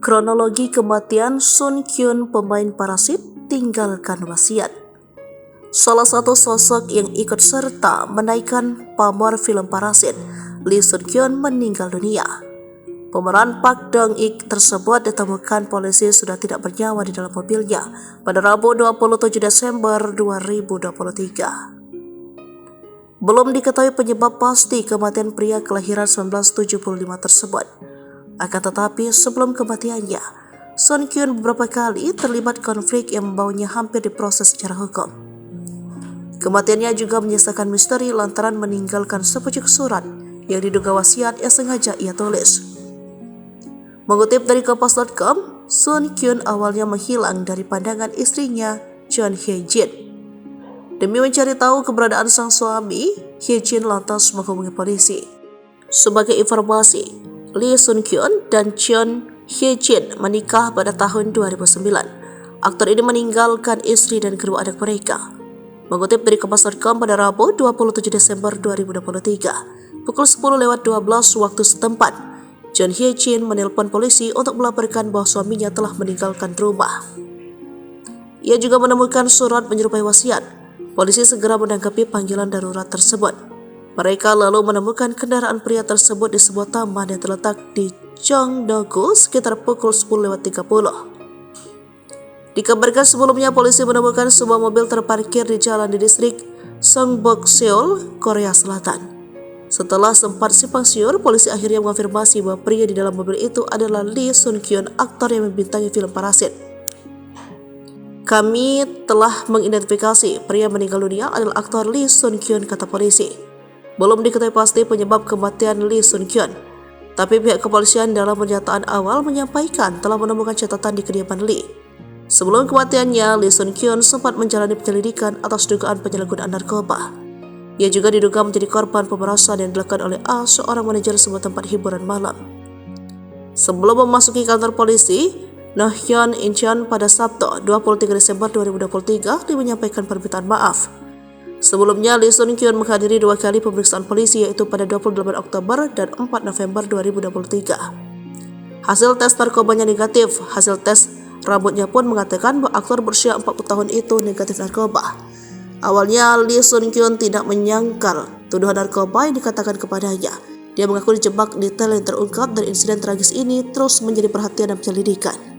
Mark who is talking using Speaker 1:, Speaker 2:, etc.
Speaker 1: Kronologi kematian Sun Kyun, pemain Parasit, tinggalkan wasiat. Salah satu sosok yang ikut serta menaikkan pamor film Parasit, Lee Sun Kyun, meninggal dunia. Pemeran Park Dong Ik tersebut ditemukan polisi sudah tidak bernyawa di dalam mobilnya pada Rabu 27 Desember 2023. Belum diketahui penyebab pasti kematian pria kelahiran 1975 tersebut. Akan tetapi sebelum kematiannya, Sun Kyun beberapa kali terlibat konflik yang membawanya hampir diproses secara hukum. Kematiannya juga menyisakan misteri lantaran meninggalkan sepucuk surat yang diduga wasiat yang sengaja ia tulis. Mengutip dari Kompas.com, Sun Kyun awalnya menghilang dari pandangan istrinya, Jeon Hye Jin. Demi mencari tahu keberadaan sang suami, Hye Jin lantas menghubungi polisi. Sebagai informasi, Lee Sun Kyun dan Jeon Hye Jin menikah pada tahun 2009. Aktor ini meninggalkan istri dan kedua anak mereka. Mengutip dari Kompas.com pada Rabu 27 Desember 2023, pukul 10:12 waktu setempat, Jeon Hye Jin menelpon polisi untuk melaporkan bahwa suaminya telah meninggalkan rumah. Ia juga menemukan surat menyerupai wasiat. Polisi segera menanggapi panggilan darurat tersebut. Mereka lalu menemukan kendaraan pria tersebut di sebuah taman yang terletak di Cheongdo-gu sekitar pukul 10:30. Dikabarkan sebelumnya polisi menemukan sebuah mobil terparkir di jalan di distrik Songbuk, Seoul, Korea Selatan. Setelah sempat simpang siur, polisi akhirnya mengonfirmasi bahwa pria di dalam mobil itu adalah Lee Sun Kyun, aktor yang membintangi film Parasit. Kami telah mengidentifikasi pria meninggal dunia adalah aktor Lee Sun Kyun, kata polisi. Belum diketahui pasti penyebab kematian Lee Sun Kyun, tapi pihak kepolisian dalam pernyataan awal menyampaikan telah menemukan catatan di kediaman Lee. Sebelum kematiannya, Lee Sun Kyun sempat menjalani penyelidikan atas dugaan penyalahgunaan narkoba. Ia juga diduga menjadi korban pemerasan yang dilakukan oleh A, seorang manajer sebuah tempat hiburan malam. Sebelum memasuki kantor polisi, Noh Hyun Incheon pada Sabtu 23 Desember 2023, Lee menyampaikan permintaan maaf. Sebelumnya, Lee Sun Kyun menghadiri 2 kali pemeriksaan polisi, yaitu pada 28 Oktober dan 4 November 2023. Hasil tes narkobanya negatif. Hasil tes rambutnya pun mengatakan bahwa aktor berusia 40 tahun itu negatif narkoba. Awalnya, Lee Sun Kyun tidak menyangkal tuduhan narkoba yang dikatakan kepadanya. Dia mengaku dijebak detail yang terungkap dan insiden tragis ini terus menjadi perhatian dan penyelidikan.